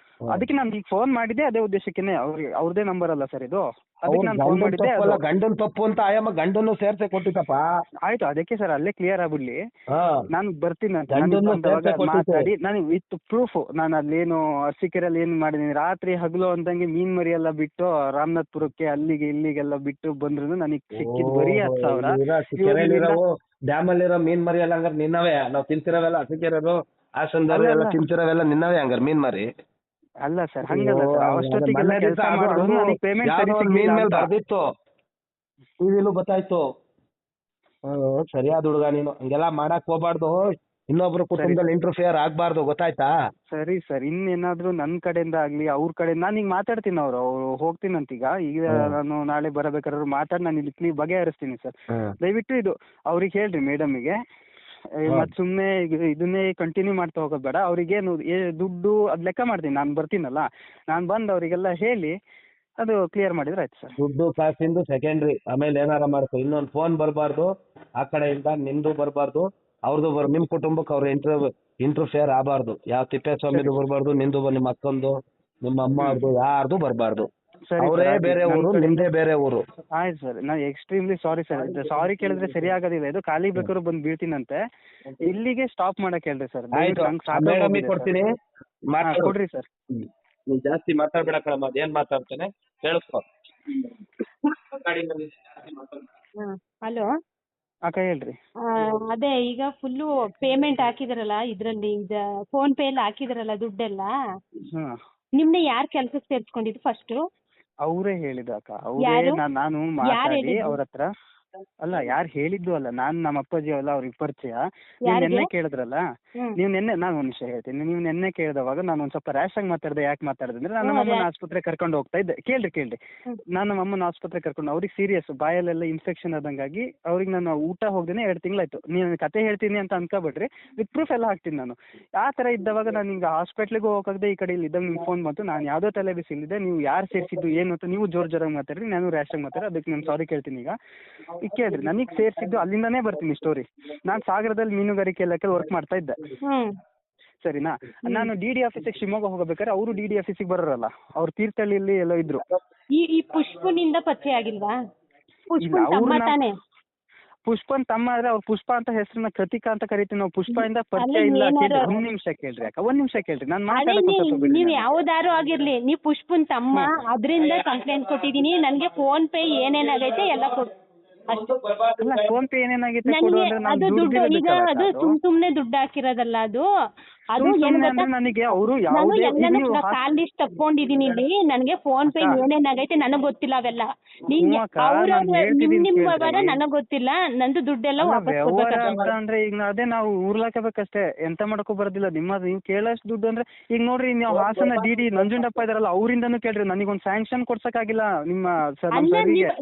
ಅದಕ್ಕೆ ನಾನು ಈಗ ಫೋನ್ ಮಾಡಿದ್ದೆ ಅದೇ ಉದ್ದೇಶಕ್ಕೇನೆ. ಅವ್ರದೇ ನಂಬರ್ ಅಲ್ಲ ಸರ್ ಇದು, ಅದಕ್ಕೆ ನಾನು ಫೋನ್ ಮಾಡಿದ್ದೆ. ಗಂಡನ್ ತಪ್ಪು ಅಂತ ಆಯಮ್ಮ ಗಂಡನ್ನು ಸೇರ್ಸೆ ಕೊಟ್ಟಿದ್ದಪ್ಪ. ಆಯ್ತು, ಅದಕ್ಕೆ ಸರ್ ಅಲ್ಲೇ ಕ್ಲಿಯರ್ ಆಗ್ಬಿಡ್ಲಿ. ನಾನು ಬರ್ತೀನಿ ಅಂತ ಗಂಡನ್ನು ಮಾತಾಡಿ ನಾನು ವಿತ್ ಪ್ರೂಫ್ ನಾನು ಅಲ್ಲೇನು ಅರಸೀಕೆರೆಯಲ್ಲಿ ಏನು ಮಾಡಿದೀನಿ, ರಾತ್ರಿ ಹಗಲು ಅಂದಂಗೆ ಮೀನ್ ಮರಿ ಎಲ್ಲ ಬಿಟ್ಟು ರಾಮನಾಥ್ಪುರಕ್ಕೆ ಅಲ್ಲಿಗೆ ಇಲ್ಲಿಗೆಲ್ಲ ಬಿಟ್ಟು ಬಂದ್ರು ನನಗೆ ಸಿಕ್ಕಿದ್ ಬರೀ 10,000. ಡ್ಯಾಮ್ ಅಲ್ಲಿರೋ ಮೀನ್ ಮರಿ ಎಲ್ಲ ಹಂಗಾರೆ ನಿನ್ನವೇ? ನಾವು ತಿಂತಿರೋವೆಲ್ಲ ಅರಸೀಕೆರೆರು ಹಾಸನದವರು ಎಲ್ಲ ತಿಂತಿರೋವೆಲ್ಲ ನಿನ್ನವೇ ಹಂಗಾರೆ ಮೀನ್ ಮರಿ? ಅಲ್ಲ ಸರ್, ಹಂಗಲ್ಲ ಸರ್. ಅಷ್ಟೊತ್ತಿಗೆಲ್ಲ ಕೆಲಸ ಮಾಡೋದು ನನಗೆ ಪೇಮೆಂಟ್ ಮೀನ್ ಮೇಲೆ ಬರ್ದಿತ್ತು, ಟಿವಿಲೂ ಗೊತ್ತಾಯ್ತು. ಸರಿಯಾದ ಹುಡುಗ ನೀನು, ಹಂಗೆಲ್ಲ ಮಾಡಕ್ ಹೋಗ್ಬಾರ್ದು. ಇನ್ನೊಬ್ರು ಕುಟುಂಬದಲ್ಲಿ ಇಂಟರ್ಫಿಯರ್ ಆಗ್ಬಾರ್ದು, ಗೊತ್ತಾಯ್ತಾ? ಸರಿ ಸರ್, ಇನ್ನೇನಾದ್ರೂ ನನ್ನ ಕಡೆಯಿಂದ ಆಗ್ಲಿ ಅವ್ರ ಕಡೆ ನಾನು ಈಗ ಮಾತಾಡ್ತೀನಿ. ಅವ್ರು ಹೋಗ್ತೀನಂತೀಗ. ಈಗ ನಾನು ನಾಳೆ ಬರಬೇಕಾದ್ರೆ ಮಾತಾಡಿ ನಾನು ಇಲ್ಲಿ ಬಗೆಹರಿಸ್ತೀನಿ ಸರ್. ದಯವಿಟ್ಟು ಇದು ಅವ್ರಿಗೆ ಹೇಳ್ರಿ ಮೇಡಮಿಗೆ. ಮತ್ತೆ ಸುಮ್ಮನೆ ಇದನ್ನೇ ಕಂಟಿನ್ಯೂ ಮಾಡ್ತಾ ಹೋಗೋದು ಬೇಡ. ಅವ್ರಿಗೇನು ದುಡ್ಡು ಅದು ಲೆಕ್ಕ ಮಾಡ್ತೀನಿ, ನಾನು ಬರ್ತೀನಲ್ಲ, ನಾನು ಬಂದು ಅವರಿಗೆಲ್ಲ ಹೇಳಿ ಅದು ಕ್ಲಿಯರ್ ಮಾಡಿದ್ರೆ ಆಯ್ತು ಸರ್. ದುಡ್ಡು ಕಾಸಿಂದು ಸೆಕೆಂಡ್ರಿ, ಆಮೇಲೆ ಏನಾರ ಮಾಡ್ಕೊ. ಇನ್ನೊಂದು ಫೋನ್ ಬರಬಾರ್ದು ಆ ಕಡೆಯಿಂದ, ನಿಂದು ಬರಬಾರ್ದು, ಅವ್ರದ್ದು ನಿಮ್ ಕುಟುಂಬಕ್ಕೆ ಅವ್ರ ಇಂಟರ್ಫಿಯರ್ ಆಗಬಾರ್ದು. ಯಾವ ತಿಪ್ಪೇಸ್ವಾಮಿದು ಬರಬಾರ್ದು, ನಿಂದು ನಿಮ್ಮ ಅಕ್ಕಂದು ನಿಮ್ಮ ಅಮ್ಮ ಅವ್ರದ್ದು ಯಾರ್ದು ಬರಬಾರ್ದು. ಅವರೇ ಬೇರೆ ಊರು, ನಿಮ್ದೇ ಬೇರೆ ಊರು. ಆಯ್ತು ಸರ್, ನಾನು ಎಕ್ಸ್ಟ್ರೀಮ್ಲಿ ಸಾರಿ ಸರ್. ಸಾರಿ ಕೇಳಿದ್ರೆ ಸರಿ ಆಗೋದಿಲ್ಲ. ಇದು ಖಾಲಿ ಬೇಕಾದ್ರು ಬಂದು ಬೀಳ್ತೀನಂತೆ. ಇಲ್ಲಿಗೆ ಸ್ಟಾಪ್ ಮಾಡಕ್ ಹೇಳ್ರಿ ಸರ್. ಕೊಡ್ತೀನಿ, ಕೊಡ್ರಿ ಸರ್. ನೀನ್ ಜಾಸ್ತಿ ಮಾತಾಡ್ಬೇಡ ಕಣಮ್ಮ, ಅದೇನ್ ಮಾತಾಡ್ತಾನೆ ಕೇಳಿಸ್ಕೊ. ಹಲೋ ಅಕ್ಕ ಹೇಳ್ರಿ. ಅದೇ ಈಗ ಫುಲ್ಲು ಪೇಮೆಂಟ್ ಹಾಕಿದಾರಲ್ಲ ಇದ್ರಲ್ಲಿ, ಫೋನ್ ಪೇ ಎಲ್ಲ ಹಾಕಿದಾರಲ್ಲ ದುಡ್ಡೆಲ್ಲ, ನಿಮ್ನ ಯಾರು ಕೆಲ್ಸಕ್ಕೆ ಸೇರ್ಸ್ಕೊಂಡಿದ್ದು ಫಸ್ಟ್? ಅವರೇ ಹೇಳಿದ ಅಕ್ಕ. ಅವರೇ ನಾನು ಮಾತಾಡಿ ಅವ್ರ ಹತ್ರ. ಅಲ್ಲ, ಯಾರು ಹೇಳಿದ್ದು ಅಲ್ಲ, ನಾನು ನಮ್ಮ ಅಪ್ಪಾಜಿ ಅಲ್ಲ ಅವ್ರಿಗೆ ಪರಿಚಯ. ನೀವು ನೆನ್ನೆ ಕೇಳಿದ್ರಲ್ಲ, ನೀವು ನೆನ್ನೆ, ನಾನು ಒಂದು ವಿಷಯ ಹೇಳ್ತೀನಿ. ನೀವು ನೆನ್ನೆ ಕೇಳಿದವಾಗ ನಾನು ಒಂದ್ ಸ್ವಲ್ಪ ರ್ಯಾಶ್ ಆಗಿ ಮಾತಾಡಿದೆ. ಯಾಕೆ ಮಾತಾಡಿದೆ ಅಂದ್ರೆ, ನಾನು ನಮ್ಮ ಅಮ್ಮನ ಆಸ್ಪತ್ರೆಗೆ ಕರ್ಕೊಂಡು ಹೋಗ್ತಾ ಇದ್ದೆ. ಕೇಳ್ರಿ. ನಾನು ನಮ್ಮ ಅಮ್ಮನ ಆಸ್ಪತ್ರೆಗೆ ಕರ್ಕೊಂಡು, ಅವ್ರಿಗೆ ಸೀರಿಯಸ್ ಬಾಯಲ್ಲೆಲ್ಲ ಇನ್ಫೆಕ್ಷನ್ ಆದಂಗಾಗಿ ಅವ್ರಿಗೆ ನಾನು ಊಟ ಹೋಗ್ದೇನೆ 2 ತಿಂಗಳಾಯ್ತು. ನೀವು ಕತೆ ಹೇಳ್ತೀನಿ ಅಂತ ಅನ್ಕೋಬೇಡ್ರಿ, ವಿತ್ ಪ್ರೂಫ್ ಎಲ್ಲ ಹಾಕ್ತೀನಿ ನಾನು. ಆ ತರ ಇದ್ದವಾಗ ನಾನು ಈಗ ಹಾಸ್ಪಿಟ್ಲಿಗೆ ಹೋಗದೆ ಈ ಕಡೆ ಇಲ್ಲಿ ಇದ್ದಾಗ ನಿಮ್ಗೆ ಫೋನ್ ಬಂತು. ನಾನು ಯಾವುದೋ ತಲೆ ಬಿಸಿ ಇಲ್ಲಿದೆ, ನೀವು ಯಾರು ಸೇರಿಸಿದ್ದು ಏನು ಅಂತ ನೀವು ಜೋರಾಗಿ ಮಾತಾಡ್ರಿ, ನಾನು ರ್ಯಾಶ್ ಆಗಿ ಮಾತಾಡಿ. ಅದಕ್ಕೆ ನಾನು ಸಾರಿ ಕೇಳ್ತೀನಿ. ಈಗ ಕೇಳ್ರಿ, ನನಗೆ ಸೇರಿಸಿದ್ದು ಅಲ್ಲಿಂದಾನೇ ಬರ್ತೀನಿ ಸ್ಟೋರಿ. ನಾನು ಸಾಗರದಲ್ಲಿ ಮೀನುಗಾರಿಕೆ ಇಲಾಖೆ ವರ್ಕ್ ಮಾಡ್ತಾ ಇದ್ದೆ, ಸರಿನಾ? ನಾನು ಡಿ ಆಫೀಸಿಗೆ ಶಿವಮೊಗ್ಗ ಹೋಗಬೇಕಾದ್ರೆ ಅವರು ಡಿ ಆಫೀಸಿಗೆ ಬರೋರಲ್ಲ, ಅವ್ರು ತೀರ್ಥಹಳ್ಳಿಯಲ್ಲಿ ಎಲ್ಲೋ ಇದ್ರು. ಈ ಪುಷ್ಪನಿಂದ ಪರಿಚಯ ಆಗಿಲ್ವಾ? ಪುಷ್ಪನ್ ತಮ್ಮ ಆದ್ರೆ ಅವ್ರ ಪುಷ್ಪ ಅಂತ ಹೆಸರನ್ನ ಕೃತಿಕಾ ಅಂತ ಕರಿತೀವಿ ನಾವು. ಪುಷ್ಪ ಇಂದ ಪರಿಚಯ ಇಲ್ಲ. ಒಂದ್ ನಿಮಿಷ ಕೇಳ್ರಿ ಅಕ್ಕ, ಒಂದ್ ನಿಮಿಷ ಕೇಳ್ರಿ. ನಾನು ನೀವ್ ಯಾವ್ದಾರು ಆಗಿರ್ಲಿ, ನೀವ್ ಪುಷ್ಪನ್ ತಮ್ಮ, ಅದ್ರಿಂದ ಕಂಪ್ಲೇಂಟ್ ಕೊಟ್ಟಿದೀನಿ. ನನ್ಗೆ ಫೋನ್ ಪೇ ಏನೇನಾಗೈತೆ ಎಲ್ಲ ಕೊಟ್ಟು. ಫೋನ್ ಪೇ ಏನೇನಾಗೈತೆ ಅದು ದುಡ್ಡು ಈಗ ಅದು ಸುಮ್ನೆ ದುಡ್ಡು ಹಾಕಿರೋದಲ್ಲ. ಅದು ಏನ್ ಗೊತ್ತಾ, ನಾನು ಕಾಲ್ ಲಿಸ್ಟ್ ತಕೊಂಡಿದೀನಿ ಇಲ್ಲಿ. ನನ್ಗೆ ಫೋನ್ ಪೇ ಏನೇನಾಗೈತೆ ನನಗ್ ಗೊತ್ತಿಲ್ಲ ಅವೆಲ್ಲ. ನಿಮ್ ವ್ಯವಹಾರ ನನಗ್ ಗೊತ್ತಿಲ್ಲ. ನಂದು ದುಡ್ಡೆಲ್ಲ ವಾಪಸ್ ಅಂದ್ರೆ ಈಗ ಅದೇ ನಾವು ಊರ್ಲಾಕಬೇಕಷ್ಟೇ, ಎಂತ ಮಾಡಕ್ಕೂ ಬರೋದಿಲ್ಲ. ನೀವು ಕೇಳೋಷ್ಟು ದುಡ್ಡು ಅಂದ್ರೆ ಈಗ ನೋಡ್ರಿ, ನೀವು ಹಾಸನ ಡಿ ನಂಜುಂಡಪ್ಪ ಇದಾರಲ್ಲ, ಅವರಿಂದನೂ ಕೇಳ್ರಿ. ನನಗೊಂದು ಸ್ಯಾಂಕ್ಷನ್ ಕೊಡ್ಸಕ್ಕಾಗಿಲ್ಲ ನಿಮ್ಮ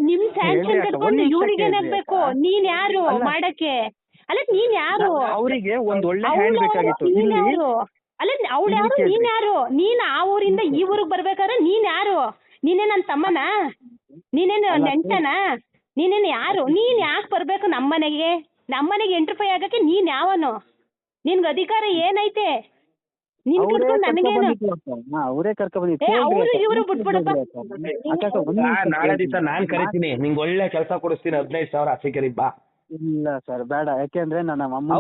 ನಿಮ್ ಸ್ಯಾಂಕ್ಷನ್ ಕಟ್ಕೊಂಡು ಇವ್ರಿಗೆ ಏನಾಗ್ಬೇಕು? ನೀನ್ ಯಾರು ಮಾಡಕ್ಕೆ? ಅಲ್ಲ ನೀನ್ ಯಾರು? ಅವರಿಗೆ ಒಂದ್ ಒಳ್ಳೆ ಹ್ಯಾಂಡ್ ಬೇಕಾಗಿತ್ತು. ಅಲ್ಲ ಅವ್ಳು ಯಾರು, ನೀನ್ ಯಾರು? ನೀನ್ ಆ ಊರಿಂದ ಈ ಊರಿಗೆ ಬರ್ಬೇಕಾದ್ರೆ ನೀನ್ ಯಾರು? ನೀನೇ ನನ್ ತಮ್ಮನ? ನೀನೇನು ನೆಂಟನ? ನೀನೇನು ಯಾರು? ನೀನ್ ಯಾಕೆ ಬರ್ಬೇಕು ನಮ್ಮನೆಗೆ ಎಂಟ್ರಿಫೈ ಆಗಕ್ಕೆ? ನೀನ್ ಯಾವನು? ನಿನ್ಗೆ ಅಧಿಕಾರ ಏನೈತೆ? ನಿನ್ ಕರ್ಕೊಂಡು ನನಗೇನು? ಅವರೇ ಕರ್ಕೊಂಡ್ ಇವ್ರು ಬಿಟ್ಬಿಡಪ್ಪ. ನಾಳೆ ದಿವಸ ನಾನ್ ಕರಿತೀನಿ, ನಿಂಗೆ ಒಳ್ಳೆ ಕೆಲಸ ಕೊಡಿಸ್ತೀನಿ. 15,000 ಅರಸೀಕೆರೆಗೆ ಬಾ. ಇಲ್ಲ ಸರ್, ಬೇಡ. ಯಾಕೆಂದ್ರೆ ನನ್ನ ಅಮ್ಮ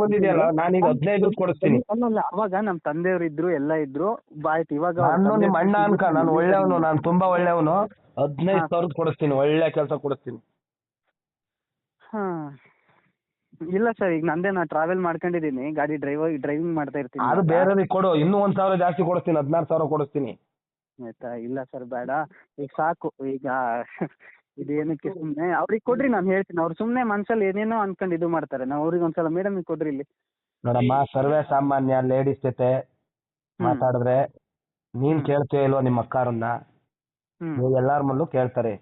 ಬಂದಿದೆಯಲ್ಲ, ನಾನೀಗ 15 ಕೊಡಿಸ್ತೀನಿ. ಅಲ್ಲ, ಅವಾಗ ನಮ್ ತಂದೆಯವರು ಇದ್ರು, ಎಲ್ಲ ಇದ್ರು. ಆಯ್ತು, ಇವಾಗ ನಾನು ನಿಮ್ಮ ಅಣ್ಣ ಅನ್ಕ, ನಾನು ಒಳ್ಳೆಯವನು, ನಾನು ತುಂಬಾ ಒಳ್ಳೆಯವನು. 15,000 ಕೊಡಿಸ್ತೀನಿ, ಒಳ್ಳೆ ಕೆಲಸ ಕೊಡಿಸ್ತೀನಿ. ಹಾ, ಇಲ್ಲ ಸರ್, ಈಗ ನಂದೇ ನಾ ಟ್ರಾವೆಲ್ ಮಾಡ್ಕೊಂಡಿದ್ದೀನಿ, ಗಾಡಿ ಡ್ರೈವಿಂಗ್ ಮಾಡ್ತಾ ಇರ್ತೀನಿ. ಅದು ಬೇರೆ ಕೊಡು, ಇನ್ನೂ 1,000 ಜಾಸ್ತಿ ಕೊಡಿಸ್ತೀನಿ, 16,000 ಕೊಡಿಸ್ತೀನಿ. ಆಯ್ತಾ? ಇಲ್ಲ ಸರ್, ಬೇಡ, ಈಗ ಸಾಕು. ಈಗ ಇದೇನಕ್ಕೆ ಸುಮ್ಮನೆ ಅವ್ರಿಗೆ ಕೊಡ್ರಿ, ನಾನು ಹೇಳ್ತೀನಿ. ಅವ್ರು ಸುಮ್ಮನೆ ಮನ್ಸಲ್ಲಿ ಏನೇನೋ ಅನ್ಕೊಂಡು ಇದು ಮಾಡ್ತಾರೆ. ನಾವು ಅವ್ರಿಗೆ ಒಂದ್ಸಲ ಮೇಡಮ್ ಕೊಡ್ರಿ ಇಲ್ಲಿ. ನೋಡಮ್ಮ, ಸರ್ವೇ ಸಾಮಾನ್ಯ ಲೇಡೀಸ್ ಜೊತೆ ಮಾತಾಡಿದ್ರೆ ನೀನ್ ಕೇಳ್ತೀಯ ಇಲ್ವೋ ನಿಮ್ಮ ಅಕ್ಕಾರನ್ನ? ಎಲ್ಲಾರ ಮಲ್ಲೂ ಕೇಳ್ತಾರೆ,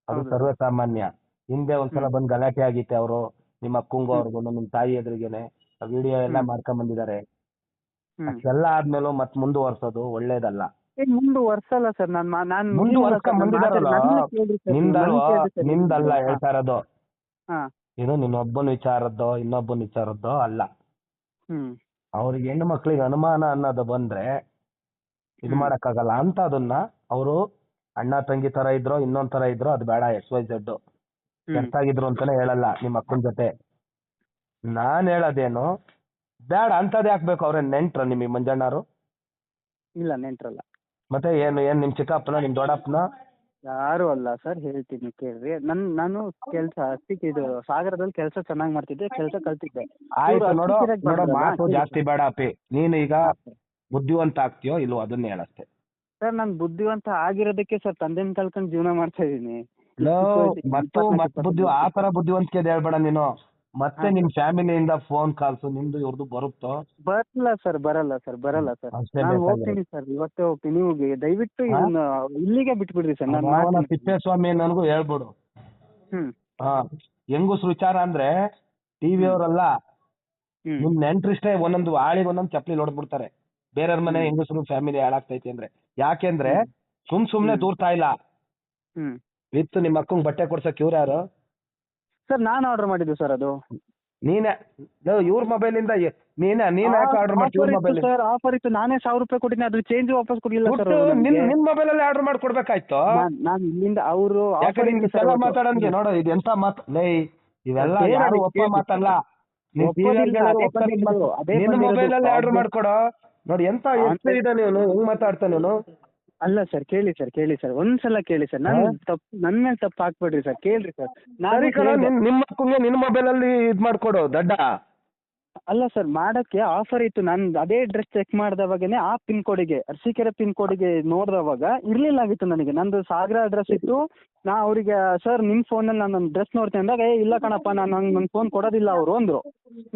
ಅದು ಸರ್ವೇ ಸಾಮಾನ್ಯ. ಹಿಂದೆ ಒಂದ್ಸಲ ಬಂದು ಗಲಾಟೆ ಆಗಿತ್ತೆ, ಅವರು ನಿಮ್ಮ ಅಕ್ಕಂಗೂ ಅವ್ರಿಗೂ, ನಿಮ್ ತಾಯಿ ಎದುರಿಗೇನೆ ವಿಡಿಯೋ ಎಲ್ಲ ಮಾಡ್ಕೊಂಡ್ ಬಂದಿದ್ದಾರೆ. ಅಷ್ಟೆಲ್ಲ ಆದ್ಮೇಲೂ ಮತ್ ಮುಂದುವರ್ಸೋದು ಒಳ್ಳೇದಲ್ಲ. ಮುಂದುವರ್ಸಲ್ಲ ಸರ್. ನಾನು ಮುಂದುವರ್ಸ್ಕೊಂಡ್ ಬಂದಿದಾರಲ್ಲ, ನಿಂದಲ್ಲ ಹೇಳ್ತಾ ಇರೋದು. ಹಾ. ಇದು ನಿನ್ನೊಬ್ಬನ ವಿಚಾರದ್ದೋ ಇನ್ನೊಬ್ಬನ ವಿಚಾರದ್ದೋ ಅಲ್ಲ. ಅವ್ರಿಗೆ ಹೆಣ್ಣು ಮಕ್ಳಿಗೆ ಅನುಮಾನ ಅನ್ನೋದು ಬಂದ್ರೆ ಇದು ಮಾಡಕ್ಕಾಗಲ್ಲ ಅಂತ. ಅದನ್ನ ಅವರು ಅಣ್ಣ ತಂಗಿ ತರ ಇದ್ರೋ ಇನ್ನೊಂದ್ ತರ ಇದ್ರೋ ಅದು ಬೇಡ, XYZ ಕೆಟ್ಟಾಗಿದ್ರು ಅಂತಾನೆ ಹೇಳಲ್ಲ ನಿಮ್ಮ ಅಕ್ಕನ ಜೊತೆ. ನಾನ್ ಹೇಳೋದೇನು ಬೇಡ ಅಂತದ್ ಯಾಕ್ಬೇಕು? ಅವ್ರ ನೆಂಟ್ರ ನಿಮಗೆ ಮಂಜಣ್ಣರು? ಇಲ್ಲ, ನೆಂಟ್ರಲ್ಲ. ಮತ್ತೆ ಏನ್ ನಿಮ್ ಚಿಕ್ಕಪ್ಪನ ನಿಮ್ ದೊಡ್ಡಪ್ಪನ? ಯಾರು ಅಲ್ಲ ಸರ್, ಹೇಳ್ತೀನಿ ಕೇಳ್ರಿ. ನಾನು ಕೆಲಸ ಇದು ಸಾಗರದಲ್ಲಿ ಕೆಲಸ ಚೆನ್ನಾಗಿ ಮಾಡ್ತಿದ್ದೆ, ಕೆಲಸ ಕಲ್ತಿದ್ದೆ. ಆಯ್ತು, ನೋಡೋ ಮಾತು ಜಾಸ್ತಿ ಬೇಡ ಅಪ್ಪಿ. ನೀನು ಈಗ ಬುದ್ಧಿವಂತ ಆಗ್ತೀಯೋ ಇಲ್ವೋ ಅದನ್ನೇ ಹೇಳಷ್ಟೇ. ಸರ್ ನಾನು ಬುದ್ಧಿವಂತ ಆಗಿರೋದಕ್ಕೆ ಸರ್ ತಂದೆನ ಕಳ್ಕೊಂಡು ಜೀವನ ಮಾಡ್ತಾ ಇದೀನಿ. ಆ ತರ ಬುದ್ಧಿವಂತಿಕೆ ಹೇಳ್ಬೇಡ ನೀನು. ಮತ್ತೆ ನಿಮ್ ಫ್ಯಾಮಿಲಿಯಿಂದ ಫೋನ್ ಕಾಲ್ಸ್ ನಿಮ್ದು ಇವ್ರದ್ದು ಬರುತ್ತೋ? ಬರಲ್ಲ ಸರ್. ನಾನು ಹೋಗ್ತೀನಿ ಸರ್, ಇವತ್ತೇ ಹೋಗ್ತೀನಿ. ನೀವು ದಯವಿಟ್ಟು ಇದನ್ನ ಇಲ್ಲಿಗೆ ಬಿಟ್ಬಿಡ್ರಿ ಸರ್. ನಾನು ತಿಪ್ಪೇಸ್ವಾಮಿ ನನಗೂ ಹೇಳ್ಬಿಡು. ಹೆಂಗುಸ್ರು ವಿಚಾರ ಅಂದ್ರೆ ಟಿವಿ ಅವರಲ್ಲ, ನಿಮ್ ನೆಂಟ್ರಿಷ್ಟೇ ಒಂದೊಂದು ಆಳಿಗೆ ಒಂದೊಂದು ಚಪ್ಪಲಿ ಹೊಡ್ಬಿಡ್ತಾರೆ. ಬೇರೆಯವ್ರ ಮನೆ ಹೆಂಗಸರು ಫ್ಯಾಮಿಲಿ ಹಾಳಾಗ್ತೈತಿ ಅಂದ್ರೆ. ಯಾಕೆಂದ್ರೆ ಸುಮ್ನೆ ದೂರ್ತಾ ಇಲ್ಲ. ಇತ್ತು ನಿಮ್ಮ ಅಕ್ಕಂಗ್ ಬಟ್ಟೆ ಕೊಡ್ಸಕ್ ಇವ್ರು ಯಾರು? ಸರ್ ನಾನು ಆರ್ಡರ್ ಮಾಡಿದ್ದು ಸರ್. ಅದು ನೀನೇ ಇವ್ರ ಮೊಬೈಲ್ ಇಂದ ನೀನ್ ಯಾಕೆ ಆರ್ಡರ್ ಮಾಡ್ತೀವಿ? ಇವ್ರ ಮೊಬೈಲ್ ಸರ್ ಆಫರ್ ಇತ್ತು, ನಾನೇ 1000 ರೂಪಾಯಿ ಕೊಟ್ಟಿನಿ, ಅದು ಚೇಂಜ್ ವಾಪಸ್ ಕೊಡ್ಲಿಲ್ಲ ಸರ್. ನಿನ್ ಮೊಬೈಲ್ ಅಲ್ಲಿ ಆರ್ಡರ್ ಮಾಡಿ ಕೊಡ್ಬೇಕಾಯ್ತು. ನಾನು ಇಲ್ಲಿಂದ ಅವರು ಮಾತಾಡಂಗೆ ನೋಡು, ಇದು ಎಂತ ಮಾತು ಲೈ, ಇವೆಲ್ಲ ಯಾರು ಒಪ್ಪ ಮಾತಲ್ಲ. ನಿನ್ ಮೊಬೈಲ್ ಅಲ್ಲಿ ಆರ್ಡರ್ ಮಾಡ್ಕೊಡೋ. ನೋಡಿ ಎಂತ ಎಷ್ಟು ಇದೆ, ನೀನು ಹೆಂಗ್ ಮಾತಾಡ್ತಾನೆ ನೀನು. ಅಲ್ಲ ಸರ್, ಕೇಳಿ ಸರ್ ಒಂದ್ಸಲ ಕೇಳಿ ಸರ್. ನನ್ ಮೇಲೆ ತಪ್ಪು ಹಾಕ್ಬೇಡ್ರಿ ಸರ್, ಕೇಳ್ರಿ ಸರ್. ನಿಮ್ಮ ಅಕ್ಕಂಗೆ ನಿನ್ ಮೊಬೈಲ್ ಅಲ್ಲಿ ಇದ್ ಮಾಡ್ಕೊಡು ದಡ್ಡ. ಅಲ್ಲ ಸರ್, ಮಾಡಕ್ಕೆ ಆಫರ್ ಇತ್ತು. ನಾನು ಅದೇ ಡ್ರೆಸ್ ಚೆಕ್ ಮಾಡಿದವಾಗನೇ ಆ ಪಿನ್ ಕೋಡಿಗೆ, ಅರಸೀಕೆರೆ ಪಿನ್ ಕೋಡಿಗೆ ನೋಡಿದವಾಗ ಇರ್ಲಿಲ್ಲ ಆಗಿತ್ತು ನನಗೆ. ನಂದು ಸಾಗರ ಅಡ್ರೆಸ್ ಇತ್ತು. ನಾ ಅವರಿಗೆ ಸರ್ ನಿಮ್ ಫೋನಲ್ಲಿ ನಾನು ಡ್ರೆಸ್ ನೋಡ್ತೇನೆ ಅಂದಾಗ ಇಲ್ಲ ಕಣಪ್ಪ, ನನ್ನ ಫೋನ್ ಕೊಡೋದಿಲ್ಲ ಅವರು ಅಂದ್ರು.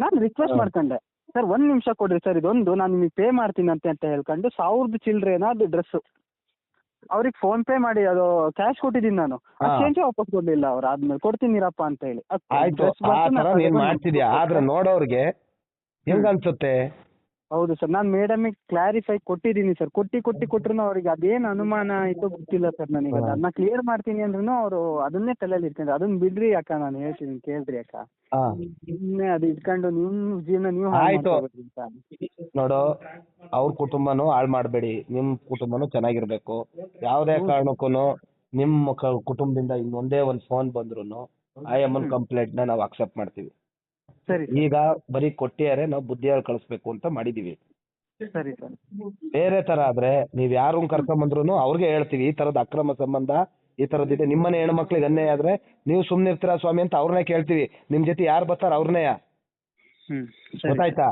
ನಾನು ರಿಕ್ವೆಸ್ಟ್ ಮಾಡ್ಕೊಂಡೆ, ಸರ್ 1 ನಿಮಿಷ ಕೊಡ್ರಿ ಸರ್, ಇದೊಂದು ನಾನು ನಿಮಗೆ ಪೇ ಮಾಡ್ತೀನಿ ಅಂತ ಹೇಳ್ಕೊಂಡು 1000 ಚಿಲ್ಡ್ರೇನ ಅದು ಡ್ರೆಸ್ ಅವ್ರಿಗೆ ಫೋನ್ ಪೇ ಮಾಡಿ ಅದು ಕ್ಯಾಶ್ ಕೊಟ್ಟಿದ್ದೀನಿ ನಾನು. ಚೇಂಜ್ ವಾಪಸ್ ಕೊಡ್ಲಿಲ್ಲ ಅವ್ರು. ಆದ್ಮೇಲೆ ಕೊಡ್ತೀನಿರಪ್ಪ ಅಂತ ಹೇಳಿ ಮಾಡ್ತಿದ್ಯಾ. ಆದ್ರೆ ನೋಡೋರ್ಗೆ ಹೆಂಗ ಅನ್ಸುತ್ತೆ? ಹೌದು ಸರ್, ನಾನು ಮೇಡಮಿಗೆ ಕ್ಲಾರಿಫೈ ಕೊಟ್ಟಿದ್ದೀನಿ ಸರ್. ಕೊಟ್ರು ಅವ್ರಿಗೆ ಅದೇನು ಅನುಮಾನ ಆಯ್ತು ಗೊತ್ತಿಲ್ಲ ಸರ್ ನನಗೆ. ಅದನ್ನ ಕ್ಲಿಯರ್ ಮಾಡ್ತೀನಿ ಅಂದ್ರೂ ಅವರು ಅದನ್ನೇ ತಲೆಯಲ್ಲಿ ಇಟ್ಕೊಂಡ್ರೆ. ಅದನ್ನ ಬಿಡ್ರಿ ಅಕ್ಕ, ನಾನು ಹೇಳ್ತೀನಿ ಕೇಳ್ರಿ ಅಕ್ಕ. ಸುಮ್ಮನೆ ಅದು ಇಟ್ಕೊಂಡು ನಿಮ್ ಜೀವನ ನೀವು ನೋಡು, ಅವ್ರ ಕುಟುಂಬನೂ ಹಾಳು ಮಾಡಬೇಡಿ, ನಿಮ್ ಕುಟುಂಬನೂ ಚೆನ್ನಾಗಿರ್ಬೇಕು. ಯಾವ್ದೇ ಕಾರಣಕ್ಕೂ ನಿಮ್ಮ ಕುಟುಂಬದಿಂದ ಇನ್ನೊಂದೇ ಒಂದು ಫೋನ್ ಬಂದ್ರು IMN ಕಂಪ್ಲೇಂಟ್ ನ ನಾವು ಅಕ್ಸೆಪ್ಟ್ ಮಾಡ್ತೀವಿ. ಸರಿ. ಈಗ ಬರೀ ಕೊಟ್ಟಿಯಾರೆ ನಾವು ಬುದ್ಧಿ ಹೇಳಿ ಕಳಿಸ್ಬೇಕು ಅಂತ ಮಾಡಿದೀವಿ. ಸರಿ ಸರ್. ಬೇರೆ ತರ ಆದ್ರೆ ನೀವ್ ಯಾರು ಕರ್ಕೊಂಡ್ ಬಂದ್ರು ಅವ್ರಿಗೆ ಹೇಳ್ತೀವಿ ಈ ತರದ ಅಕ್ರಮ ಸಂಬಂಧ ಈ ತರದಿದೆ, ನಿಮ್ಮನೆ ಹೆಣ್ಮಕ್ಳಿಗೆ ಅನ್ಯಾಯ ಆದ್ರೆ ನೀವು ಸುಮ್ನೆ ಇರ್ತೀರಾ ಸ್ವಾಮಿ ಅಂತ ಅವ್ರನ್ನೇ ಕೇಳ್ತೀವಿ. ನಿಮ್ ಜೊತೆ ಯಾರು ಬರ್ತಾರ ಅವ್ರನ್ನೇ. ಗೊತ್ತಾಯ್ತಾ?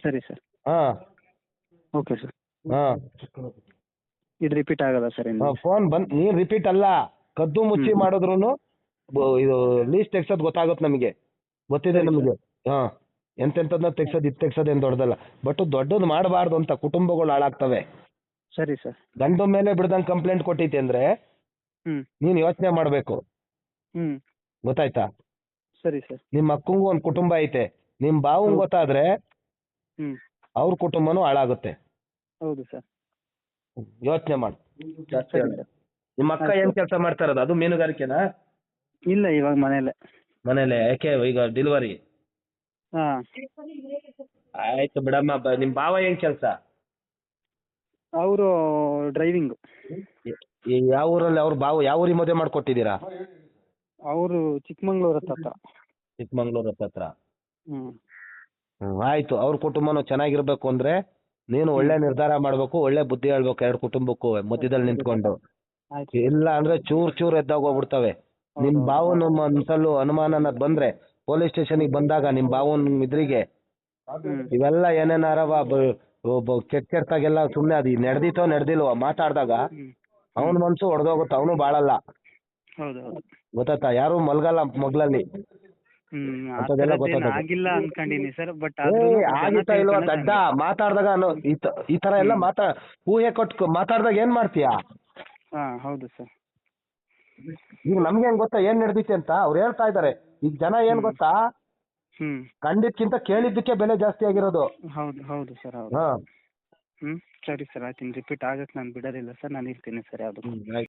ಸರಿ ಸರ್. Okay sir. ಇದು ರಿಪೀಟ್ ಆಗಲ್ಲ ಸರ್. ಫೋನ್ ಬಂದ್ ನೀನ್ ರಿಪೀಟ್ ಅಲ್ಲ, ಕದ್ದು ಮುಚ್ಚಿ ಮಾಡಿದ್ರು ಇದು ಲೀಸ್ಟ್ ತೆಗ್ಸೋದ್ ಗೊತ್ತಾಗುತ್ತೆ ನಮಗೆ, ಗೊತ್ತಿದೆ ನಮಗೆ. ಎಂತೆಂತದ್ನ ತೆಗ್ಸೋದ್ ಇದು ತೆಗ್ಸೋದ್ ಏನ್ ದೊಡ್ಡದಲ್ಲ. ಬಟ್ ದೊಡ್ಡದು ಮಾಡಬಾರ್ದು ಅಂತ, ಕುಟುಂಬಗಳು ಹಾಳಾಗ್ತವೆ. ಸರಿ ಸರ್. ಗಂಡು ಮೇಲೆ ಬಿಡ್ದಂಗ್ ಕಂಪ್ಲೇಂಟ್ ಕೊಟ್ಟೈತಿ ಅಂದ್ರೆ ನೀನ್ ಯೋಚನೆ ಮಾಡ್ಬೇಕು. ಗೊತ್ತಾಯ್ತಾ? ಸರಿ ಸರ್. ನಿಮ್ ಅಕ್ಕಂಗೂ ಒಂದ್ ಕುಟುಂಬ ಐತೆ, ನಿಮ್ ಬಾವಂಗ್ ಗೊತ್ತಾದ್ರೆ ಅವ್ರ ಕುಟುಂಬನೂ ಹಾಳಾಗುತ್ತೆ. ಹೌದು ಸರ್. ಯೋಚನೆ ಮಾಡು. ನಿಮ್ಮ ಅಕ್ಕ ಏನ್ ಕೆಲಸ ಮಾಡ್ತಾ ಇರೋದು? ಅದು ಮೀನುಗಾರಿಕೆನಾ? ಇಲ್ಲ, ಇವಾಗ ಮನೇಲೆ. ಯಾಕೆ ಈಗ ಡೆಲಿವರಿ? ಆಯ್ತು ಬಿಡಮ್ಮ. ನಿಮ್ ಭಾವ ಏನ್ ಕೆಲಸ? ಅವರು ಡ್ರೈವಿಂಗ್. ಯಾವ ಊರಲ್ಲಿ ಅವ್ರ ಭಾವ? ಯಾವ ಊರಿಗೆ ಮದುವೆ ಮಾಡ್ಕೊಟ್ಟಿದ್ದೀರಾ? ಅವರು ಚಿಕ್ಕಮಂಗ್ಳೂರ್ ಹತ್ರ. ಚಿಕ್ಕಮಂಗ್ಳೂರ್ ಹತ್ರ. ಆಯ್ತು. ಅವ್ರ ಕುಟುಂಬನು ಚೆನ್ನಾಗಿರ್ಬೇಕು ಅಂದ್ರೆ ನೀನು ಒಳ್ಳೆ ನಿರ್ಧಾರ ಮಾಡ್ಬೇಕು, ಒಳ್ಳೆ ಬುದ್ಧಿ ಹೇಳ್ಬೇಕು ಎರಡು ಕುಟುಂಬಕ್ಕೂ ಮಧ್ಯದಲ್ಲಿ ನಿಂತ್ಕೊಂಡು. ಇಲ್ಲ ಅಂದ್ರೆ ಚೂರ್ ಎದ್ದಾಗ ಹೋಗ್ಬಿಡ್ತವೆ. ನಿಮ್ ಭಾವನ ಮನ್ಸಲ್ಲೂ ಅನುಮಾನ ಅನ್ನೋದ್ ಬಂದ್ರೆ ಪೊಲೀಸ್ ಸ್ಟೇಷನ್ಗೆ ಬಂದಾಗ ನಿಮ್ ಭಾವನ್ ಇದ್ರಿಗೆ ಇವೆಲ್ಲ ಏನೇನಾರವ ಕೆಟ್ಟಾಗೆಲ್ಲ ಸುಮ್ನೆ ಅದು ನಡೆದಿಲ್ವ ಮಾತಾಡ್ದಾಗ ಅವನ ಮನ್ಸು ಹೊಡೆದೋಗುತ್ತೆ, ಅವನು ಬಾಳಲ್ಲ. ಗೊತ್ತಾಯ್ತಾ? ಯಾರು ಮಲ್ಗಲ್ಲ ಮಗ್ಲಲ್ಲಿ. ಆಗಿತ್ತಾ ಇಲ್ವಾ ದಡ್ಡ ಮಾತಾಡ್ದಾಗ ಈ ತರ ಎಲ್ಲ ಊಹೆ ಕೊಟ್ಟು ಮಾತಾಡ್ದಾಗ ಏನ್ ಮಾಡ್ತೀಯಾ? ಹೌದು ಸರ್. ಈಗ ನಮ್ಗೆ ಏನ್ ಗೊತ್ತಾ ಏನ್ ನಡೆದಿತ್ತೆ ಅಂತ? ಅವ್ರು ಹೇಳ್ತಾ ಇದಾರೆ. ಈಗ ಜನ ಏನ್ ಗೊತ್ತಾ, ಕಂಡಿದ್ಕಿಂತ ಕೇಳಿದ್ದಕ್ಕೆ ಬೆಲೆ ಜಾಸ್ತಿ ಆಗಿರೋದು. ಹೌದು ಸರ್. ಸರಿ ಸರ್ ಆಯ್ತು, ರಿಪೀಟ್ ಆಗಕ್ಕೆ ನಾನು ಬಿಡೋದಿಲ್ಲ ಸರ್, ನಾನು ಇರ್ತೀನಿ ಸರ್ ಯಾವುದು. ಆಯ್ತು.